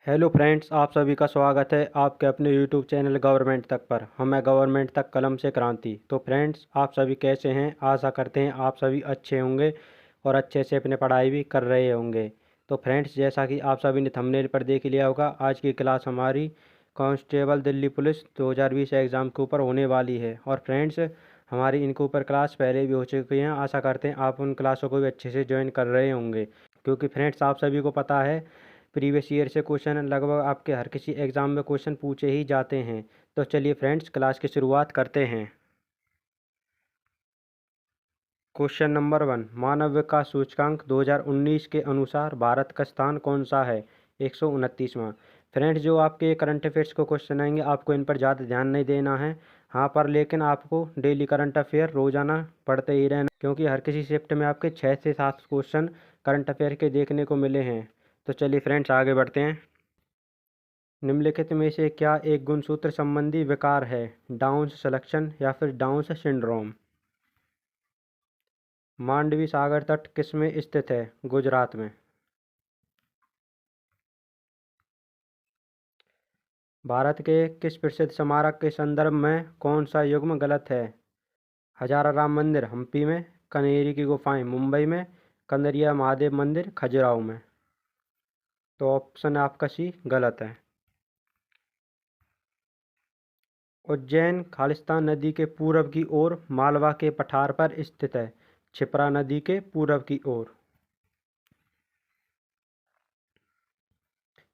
Hello friends, आप सभी का स्वागत है आपके अपने यूट्यूब चैनल गवर्नमेंट तक पर। हम है गवर्नमेंट तक कलम से क्रांति। तो फ्रेंड्स, आप सभी कैसे हैं? आशा करते हैं आप सभी अच्छे होंगे और अच्छे से अपने पढ़ाई भी कर रहे होंगे। तो फ्रेंड्स, जैसा कि आप सभी ने थंबनेल पर देख लिया होगा, आज की क्लास हमारी कांस्टेबल दिल्ली पुलिस 2020 एग्ज़ाम के ऊपर होने वाली है। और फ्रेंड्स, हमारी इनके ऊपर क्लास पहले भी हो चुकी हैं। आशा करते हैं आप उन क्लासों को भी अच्छे से ज्वाइन कर रहे होंगे, क्योंकि फ्रेंड्स आप सभी को पता है प्रीवियस ईयर से क्वेश्चन लगभग आपके हर किसी एग्ज़ाम में क्वेश्चन पूछे ही जाते हैं। तो चलिए फ्रेंड्स, क्लास की शुरुआत करते हैं। क्वेश्चन नंबर 1, मानव विकास सूचकांक 2019 के अनुसार भारत का स्थान कौन सा है? 129वां। फ्रेंड्स, जो आपके करंट अफेयर्स को क्वेश्चन आएंगे आपको इन पर ज़्यादा ध्यान नहीं देना है। हाँ, पर लेकिन आपको डेली करंट अफेयर रोज़ाना पढ़ते ही रहना, क्योंकि हर किसी शिफ्ट में आपके 6 से 7 क्वेश्चन करंट अफेयर के देखने को मिले हैं। तो चलिए फ्रेंड्स, आगे बढ़ते हैं। निम्नलिखित में से क्या एक गुणसूत्र संबंधी विकार है? डाउन्स सिलेक्शन या फिर डाउन्स सिंड्रोम? मांडवी सागर तट किस में स्थित है? गुजरात में। भारत के किस प्रसिद्ध स्मारक के संदर्भ में कौन सा युग्म गलत है? हजारा राम मंदिर हम्पी में, कनेरी की गुफाएं मुंबई में, कंदरिया महादेव मंदिर खजुराहो में। तो ऑप्शन आपका सी गलत है। उज्जैन खालिस्तान नदी के पूरब की ओर मालवा के पठार पर स्थित है, क्षिप्रा नदी के पूरब की ओर।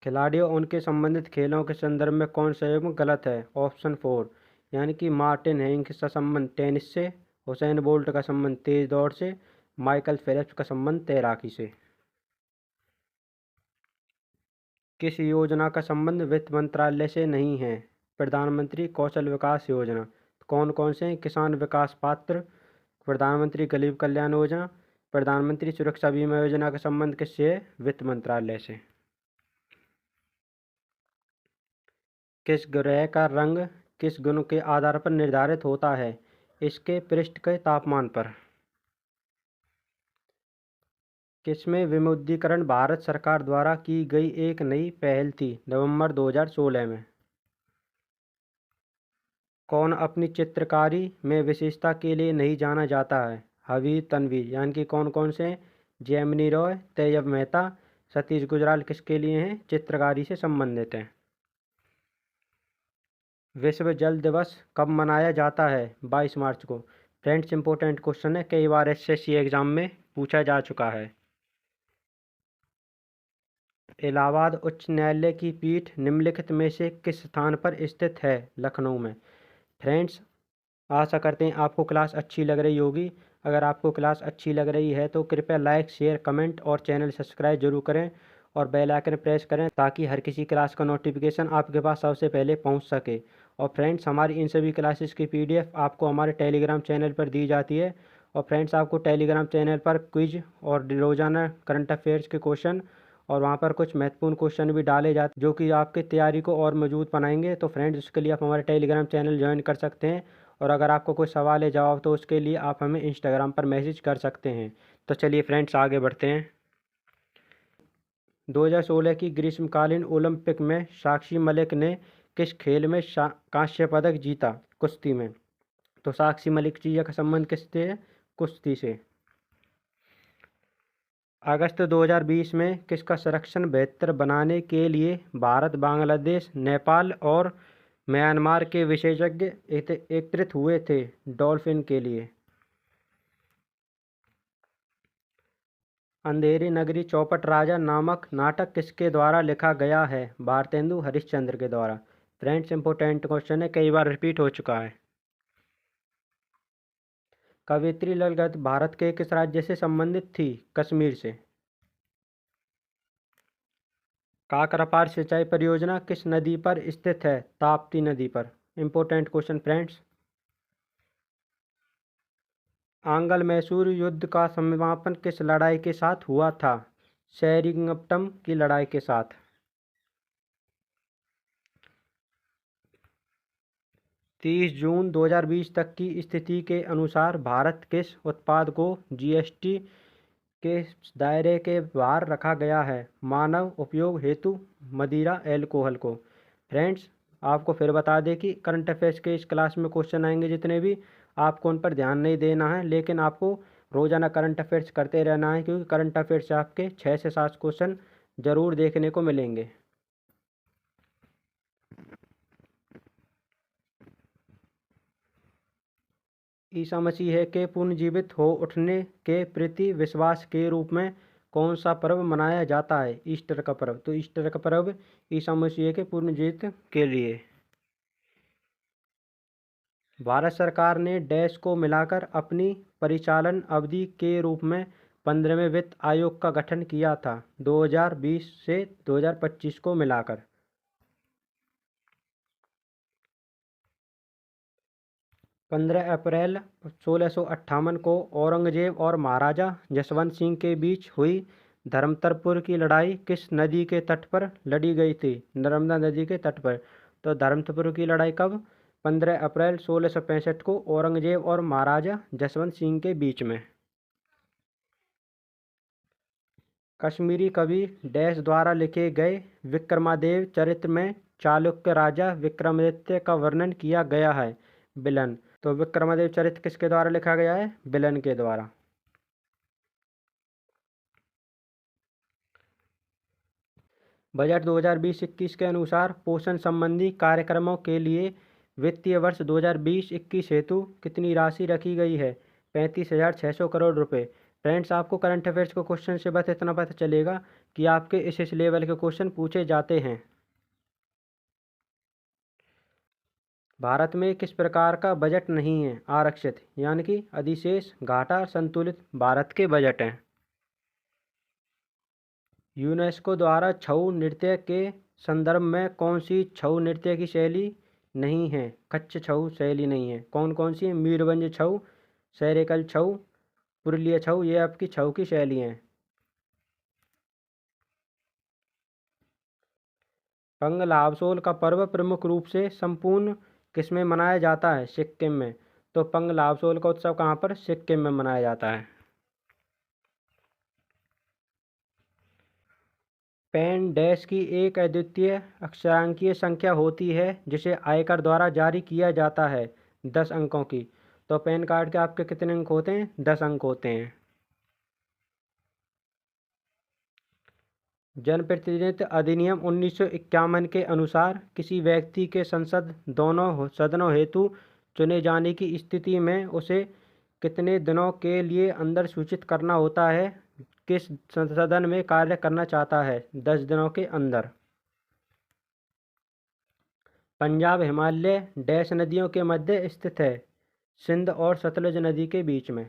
खिलाड़ियों उनके संबंधित खेलों के संदर्भ में कौन सा युग्म गलत है? ऑप्शन 4, यानी कि मार्टिन हिंगिस का संबंध टेनिस से, हुसैन बोल्ट का संबंध तेज दौड़ से, माइकल फेल्प्स का संबंध तैराकी से। किस योजना का संबंध वित्त मंत्रालय से नहीं है? प्रधानमंत्री कौशल विकास योजना। कौन कौन से हैं? किसान विकास पात्र, प्रधानमंत्री गरीब कल्याण योजना, प्रधानमंत्री सुरक्षा बीमा योजना का संबंध किससे है? वित्त मंत्रालय से। किस ग्रह का रंग किस गुण के आधार पर निर्धारित होता है? इसके पृष्ठ के तापमान पर। किसमें विमुद्रीकरण भारत सरकार द्वारा की गई एक नई पहल थी? नवंबर 2016 में। कौन अपनी चित्रकारी में विशेषता के लिए नहीं जाना जाता है? हबीब तनवीर, यानी कि कौन कौन से हैं? जैमिनी रॉय, तैयब मेहता, सतीश गुजराल किसके लिए हैं? चित्रकारी से संबंधित हैं। विश्व जल दिवस कब मनाया जाता है? 22 मार्च को। फ्रेंड्स, इंपॉर्टेंट क्वेश्चन है, कई बार एसएससी एग्जाम में पूछा जा चुका है। इलाहाबाद उच्च न्यायालय की पीठ निम्नलिखित में से किस स्थान पर स्थित है? लखनऊ में। फ्रेंड्स, आशा करते हैं आपको क्लास अच्छी लग रही होगी। अगर आपको क्लास अच्छी लग रही है तो कृपया लाइक, शेयर, कमेंट और चैनल सब्सक्राइब जरूर करें और बेल आइकन प्रेस करें, ताकि हर किसी क्लास का नोटिफिकेशन आपके पास सबसे पहले पहुंच सके। और फ्रेंड्स, हमारी इन सभी क्लासेस की पीडीएफ आपको हमारे टेलीग्राम चैनल पर दी जाती है। और फ्रेंड्स, आपको टेलीग्राम चैनल पर क्विज और रोजाना करंट अफेयर्स के क्वेश्चन और वहाँ पर कुछ महत्वपूर्ण क्वेश्चन भी डाले जाते जो कि आपकी तैयारी को और मजबूत बनाएंगे। तो फ्रेंड्स, उसके लिए आप हमारे टेलीग्राम चैनल ज्वाइन कर सकते हैं। और अगर आपको कोई सवाल है जवाब, तो उसके लिए आप हमें इंस्टाग्राम पर मैसेज कर सकते हैं। तो चलिए फ्रेंड्स, आगे बढ़ते हैं। 2016 की ग्रीष्मकालीन ओलंपिक में साक्षी मलिक ने किस खेल में कांस्य पदक जीता? कुश्ती में। तो साक्षी मलिक जी का संबंध किससे है? कुश्ती से। अगस्त 2020 में किसका संरक्षण बेहतर बनाने के लिए भारत, बांग्लादेश, नेपाल और म्यांमार के विशेषज्ञ एकत्रित हुए थे? डॉल्फिन के लिए। अंधेरी नगरी चौपट राजा नामक नाटक किसके द्वारा लिखा गया है? भारतेंदु हरिश्चंद्र के द्वारा। फ्रेंड्स, इंपोर्टेंट क्वेश्चन है, कई बार रिपीट हो चुका है। कवियत्री ललगत भारत के किस राज्य से संबंधित थी? कश्मीर से। काकरापार सिंचाई परियोजना किस नदी पर स्थित है? ताप्ती नदी पर। Important question friends. Angle Mysore युद्ध का समापन किस लड़ाई के साथ हुआ था? सेरिंगपटम की लड़ाई के साथ। 30 जून 2020 तक की स्थिति के अनुसार भारत किस उत्पाद को जीएसटी के दायरे के बाहर रखा गया है मानव उपयोग हेतु मदिरा एल्कोहल को। फ्रेंड्स, आपको फिर बता दें कि करंट अफेयर्स के इस क्लास में क्वेश्चन आएंगे जितने भी, आपको उन पर ध्यान नहीं देना है, लेकिन आपको रोज़ाना करंट अफेयर्स करते रहना है, क्योंकि करंट अफेयर्स से आपके 6 से 7 क्वेश्चन ज़रूर देखने को मिलेंगे। ईसा मसीह के पुनर्जीवित हो उठने के प्रति विश्वास के रूप में कौन सा पर्व मनाया जाता है? ईस्टर का पर्व। तो ईस्टर का पर्व ईसा मसीह के पुनर्जीवित के लिए। भारत सरकार ने डैश को मिलाकर अपनी परिचालन अवधि के रूप में 15वें वित्त आयोग का गठन किया था, 2020 से 2025 को मिलाकर। 15 अप्रैल 1658 को औरंगजेब और महाराजा जसवंत सिंह के बीच हुई धर्मतरपुर की लड़ाई किस नदी के तट पर लड़ी गई थी? नर्मदा नदी के तट पर। तो धर्मतरपुर की लड़ाई कब? 15 अप्रैल 1665 को औरंगजेब और महाराजा जसवंत सिंह के बीच में। कश्मीरी कवि डैश द्वारा लिखे गए विक्रमादेव चरित्र में चालुक्य राजा विक्रमादित्य का वर्णन किया गया है? बिलन। तो विक्रमादेव चरित्र किसके द्वारा लिखा गया है? बिलन के द्वारा। बजट 2020-21 के अनुसार पोषण संबंधी कार्यक्रमों के लिए वित्तीय वर्ष 2020-21 हेतु कितनी राशि रखी गई है? 35,600 करोड़ रुपए। फ्रेंड्स, आपको करंट अफेयर्स के क्वेश्चन से बस इतना पता चलेगा कि आपके इस लेवल के क्वेश्चन पूछे जाते हैं। भारत में किस प्रकार का बजट नहीं है? आरक्षित, यानी कि अधिशेष, घाटा, संतुलित भारत के बजट हैं। यूनेस्को द्वारा छऊ नृत्य के संदर्भ में कौन सी छऊ नृत्य की शैली नहीं है? कच्छ छऊ शैली नहीं है। कौन कौन सी है? मयूरभंज छऊ, सैरेकल छऊ, पुरुलिया छऊ, ये आपकी छऊ की शैली हैं। पंगलाबसोल का पर्व प्रमुख रूप से संपूर्ण किसमें मनाया जाता है? सिक्किम में। तो पंगलाबसोल का उत्सव कहाँ पर? सिक्किम में मनाया जाता है। पैन डैश की एक अद्वितीय अक्षरांकीय संख्या होती है जिसे आयकर द्वारा जारी किया जाता है, 10 अंकों की। तो पैन कार्ड के आपके कितने अंक होते हैं? 10 अंक होते हैं। जनप्रतिनिधित्व अधिनियम 1951 के अनुसार किसी व्यक्ति के संसद दोनों सदनों हेतु चुने जाने की स्थिति में उसे कितने दिनों के लिए अंदर सूचित करना होता है किस सदन में कार्य करना चाहता है? 10 दिनों के अंदर। पंजाब हिमालय डैश नदियों के मध्य स्थित है? सिंध और सतलुज नदी के बीच में।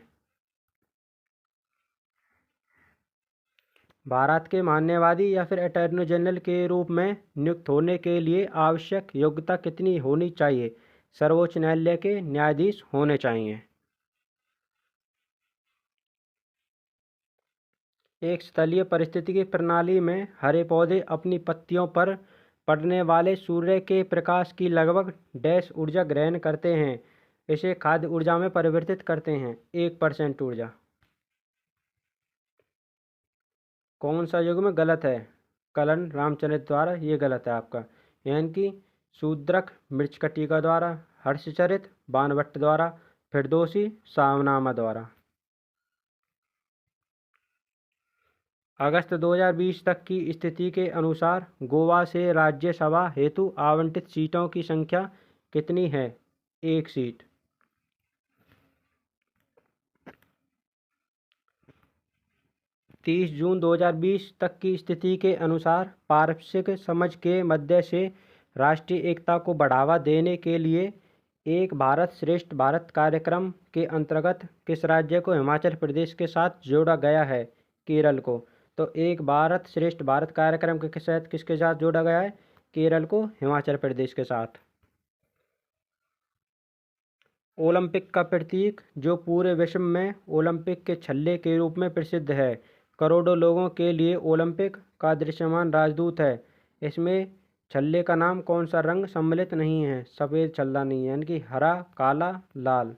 भारत के मान्यवादी या फिर अटॉर्नी जनरल के रूप में नियुक्त होने के लिए आवश्यक योग्यता कितनी होनी चाहिए? सर्वोच्च न्यायालय के न्यायाधीश होने चाहिए। एक स्थलीय पारिस्थितिकी प्रणाली में हरे पौधे अपनी पत्तियों पर पड़ने वाले सूर्य के प्रकाश की लगभग डैश ऊर्जा ग्रहण करते हैं, इसे खाद्य ऊर्जा में परिवर्तित करते हैं, 1% ऊर्जा। कौन सा युग में गलत है? कलन रामचरित द्वारा, ये गलत है आपका। यानी कि शूद्रक मृच्छकटिका द्वारा, हर्षचरित बाणभट्ट द्वारा, फिरदौसी शाहनामा द्वारा। अगस्त 2020 तक की स्थिति के अनुसार गोवा से राज्यसभा हेतु आवंटित सीटों की संख्या कितनी है? 1 सीट। तीस जून 2020 तक की स्थिति के अनुसार पारस्परिक समझ के मध्य से राष्ट्रीय एकता को बढ़ावा देने के लिए एक भारत श्रेष्ठ भारत कार्यक्रम के अंतर्गत किस राज्य को हिमाचल प्रदेश के साथ जोड़ा गया है? केरल को। तो एक भारत श्रेष्ठ भारत कार्यक्रम के तहत किसके साथ जोड़ा गया है? केरल को हिमाचल प्रदेश के साथ। ओलंपिक का प्रतीक जो पूरे विश्व में ओलंपिक के छल्ले के रूप में प्रसिद्ध है, करोड़ों लोगों के लिए ओलंपिक का दृश्यमान राजदूत है, इसमें छल्ले का नाम कौन सा रंग सम्मिलित नहीं है? सफ़ेद छल्ला नहीं है, यानी कि हरा, काला, लाल।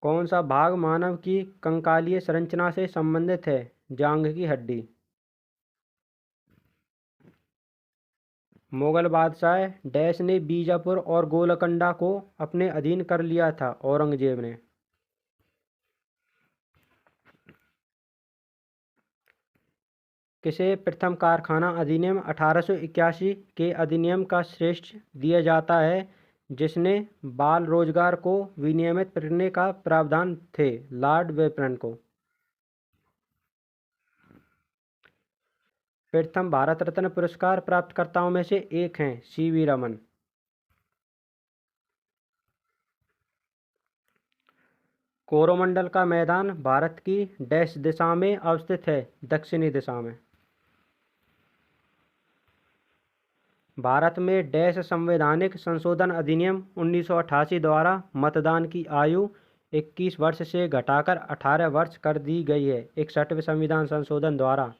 कौन सा भाग मानव की कंकालीय संरचना से संबंधित है? जांघ की हड्डी। मुगल बादशाह डैश ने बीजापुर और गोलकोंडा को अपने अधीन कर लिया था? औरंगजेब ने। किसे प्रथम कारखाना अधिनियम 1881 के अधिनियम का श्रेष्ठ दिया जाता है, जिसने बाल रोजगार को विनियमित करने का प्रावधान थे? लॉर्ड वेपरन को। प्रथम भारत रत्न पुरस्कार प्राप्तकर्ताओं में से एक हैं सीवी रमन। कोरोमंडल का मैदान भारत की डैश दिशा में अवस्थित है? दक्षिणी दिशा में। भारत में डैश संवैधानिक संशोधन अधिनियम 1988 द्वारा मतदान की आयु 21 वर्ष से घटाकर 18 वर्ष कर दी गई है। 61वें संविधान संशोधन द्वारा।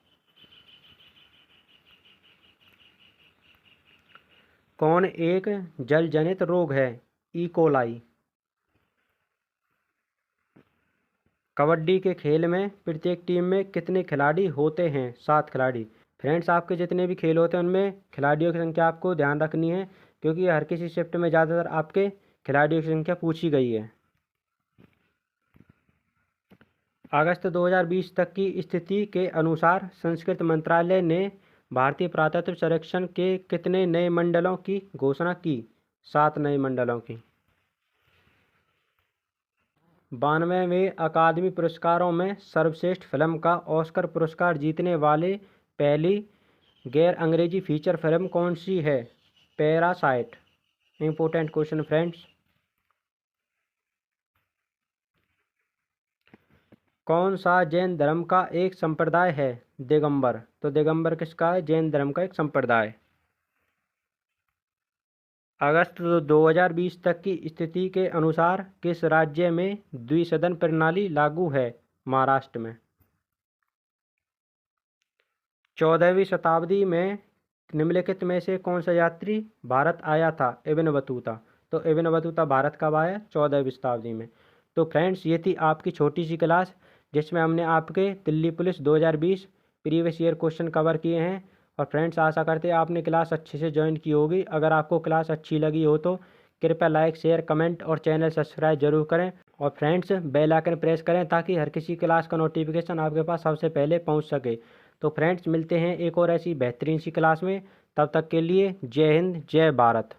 कौन एक जल जनित रोग है? E coli. कबड्डी के खेल में प्रत्येक टीम में कितने खिलाड़ी होते हैं? 7 खिलाड़ी। फ्रेंड्स, आपके जितने भी खेल होते हैं उनमें खिलाड़ियों की संख्या आपको ध्यान रखनी है, क्योंकि हर किसी शिफ्ट में ज़्यादातर आपके खिलाड़ियों की संख्या पूछी गई है। अगस्त 2020 तक की स्थिति के अनुसार संस्कृति मंत्रालय ने भारतीय पुरातत्व सर्वेक्षण के कितने नए मंडलों की घोषणा की? 7 नए मंडलों की। 92वें अकादमी पुरस्कारों में सर्वश्रेष्ठ फिल्म का ऑस्कर पुरस्कार जीतने वाले पहली गैर अंग्रेजी फीचर फिल्म कौन सी है? पैरासाइट। Important question friends. कौन सा जैन धर्म का एक संप्रदाय है? दिगंबर। तो दिगंबर किसका है? जैन धर्म का एक संप्रदाय। अगस्त 2020 तक की स्थिति के अनुसार किस राज्य में द्विसदन प्रणाली लागू है? महाराष्ट्र में। 14वीं शताब्दी में निम्नलिखित में से कौन सा यात्री भारत आया था? Ibn Battuta. तो इब्न बतूता भारत कब आया? 14वीं शताब्दी में। तो फ्रेंड्स, ये थी आपकी छोटी सी क्लास, जिसमें हमने आपके Delhi police 2020 previous year question cover किए हैं। और फ्रेंड्स, आशा करते हैं आपने क्लास अच्छे से ज्वाइन की होगी। अगर आपको क्लास अच्छी लगी हो तो कृपया लाइक, शेयर, कमेंट और चैनल सब्सक्राइब जरूर करें। और फ्रेंड्स, बेल आइकन प्रेस करें ताकि हर किसी क्लास का नोटिफिकेशन आपके पास सबसे पहले पहुंच सके। तो फ्रेंड्स, मिलते हैं एक और ऐसी बेहतरीन सी क्लास में। तब तक के लिए जय हिंद, जय भारत।